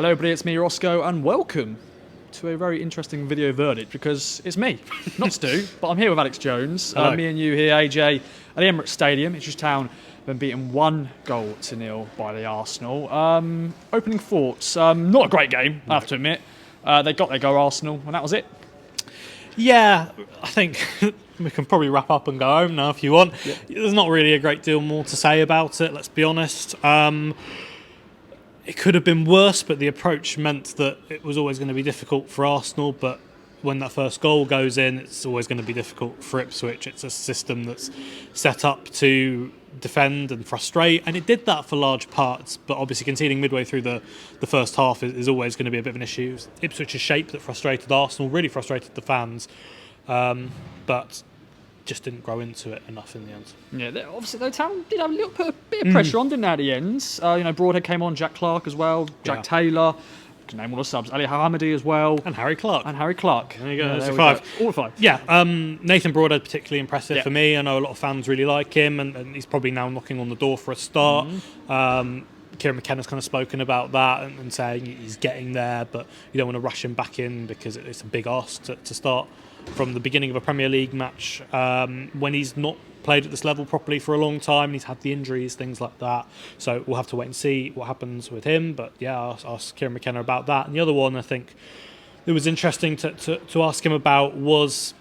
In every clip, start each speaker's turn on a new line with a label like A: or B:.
A: Hello everybody, it's me Rossco and welcome to a very interesting video verdict because it's me, not Stu, but I'm here with Alex Jones. Me and you here, AJ, at the Emirates Stadium. Ipswich Town been beaten 1-0 by the Arsenal. Opening thoughts, not a great game, I have to admit. They got their goal, Arsenal, and that was it.
B: Yeah, I think we can probably wrap up and go home now if you want. Yeah. There's not really a great deal more to say about it, let's be honest. It could have been worse, but the approach meant that it was always going to be difficult for Arsenal. But when that first goal goes in, it's always going to be difficult for Ipswich. It's a system that's set up to defend and frustrate, and it did that for large parts. But obviously conceding midway through the first half is always going to be a bit of an issue. Ipswich's shape that frustrated Arsenal, really frustrated the fans, but just didn't grow into it enough in the end.
A: Yeah, obviously the Town did have put a bit of pressure on, didn't they, at the end? Broadhead came on, Jack Clark as well, Jack Taylor, to name all the subs, Ali Hamidi as well.
B: And Harry Clark.
A: There you go,
B: there's five.
A: All five.
B: Yeah, Nathan Broadhead particularly impressive for me. I know a lot of fans really like him, and he's probably now knocking on the door for a start. Kieran McKenna's kind of spoken about that and saying he's getting there, but you don't want to rush him back in because it's a big ask to start from the beginning of a Premier League match when he's not played at this level properly for a long time and he's had the injuries, things like that. So we'll have to wait and see what happens with him. But yeah, I'll ask Kieran McKenna about that. And the other one I think it was interesting to ask him about was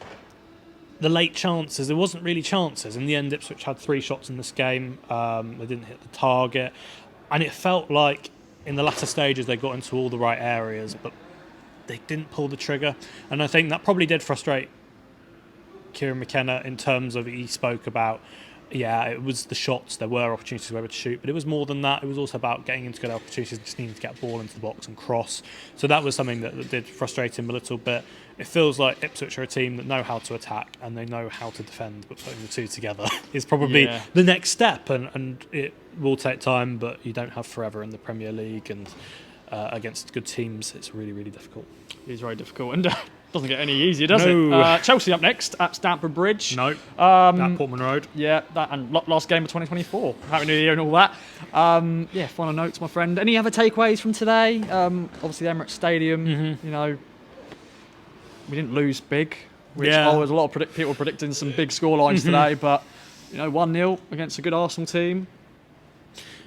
B: the late chances. There wasn't really chances. In the end, Ipswich had 3 shots in this game. They didn't hit the target. And it felt like in the latter stages they got into all the right areas, but they didn't pull the trigger. And I think that probably did frustrate Kieran McKenna in terms of he spoke about, it was the shots, there were opportunities to be able to shoot, but it was more than that. It was also about getting into good opportunities, just needing to get a ball into the box and cross. So that was something that did frustrate him a little bit. It feels like Ipswich are a team that know how to attack and they know how to defend, but putting the two together is probably the next step, and it will take time, but you don't have forever in the Premier League, and against good teams it's really, really difficult.
A: It is very difficult, and doesn't get any easier, does it? Chelsea up next at Stamford Bridge.
B: At Portman Road.
A: Yeah, that and last game of 2024. Happy New Year and all that. Final notes, my friend. Any other takeaways from today? Obviously, the Emirates Stadium. We didn't lose big, which there's a lot of people predicting some big scorelines today. But 1-0 against a good Arsenal team.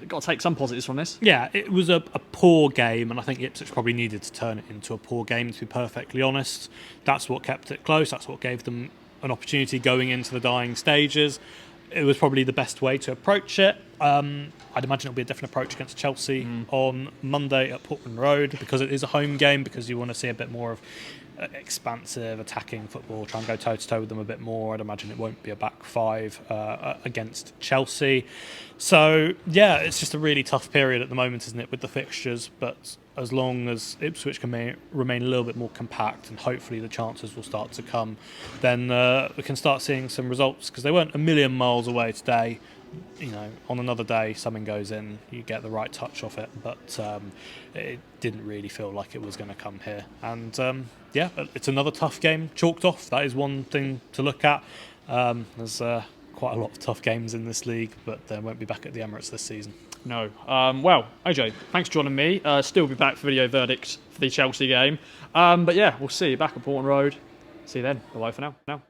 A: You've got to take some positives from this.
B: Yeah, it was a poor game, and I think Ipswich probably needed to turn it into a poor game, to be perfectly honest. That's what kept it close. That's what gave them an opportunity going into the dying stages. It was probably the best way to approach it. I'd imagine it'll be a different approach against Chelsea on Monday at Portman Road, because it is a home game, because you want to see a bit more of expansive attacking football, try and go toe-to-toe with them a bit more. I'd imagine it won't be a back 5 against Chelsea. So yeah, it's just a really tough period at the moment, isn't it, with the fixtures, but as long as Ipswich can remain a little bit more compact and hopefully the chances will start to come, then we can start seeing some results, because they weren't a million miles away today. On another day, something goes in, you get the right touch off it, but it didn't really feel like it was going to come here. And it's another tough game chalked off. That is one thing to look at. There's quite a lot of tough games in this league, but they won't be back at the Emirates this season.
A: No. AJ, thanks for joining me. Still be back for video verdicts for the Chelsea game. We'll see you back at Portman Road. See you then. Bye for now.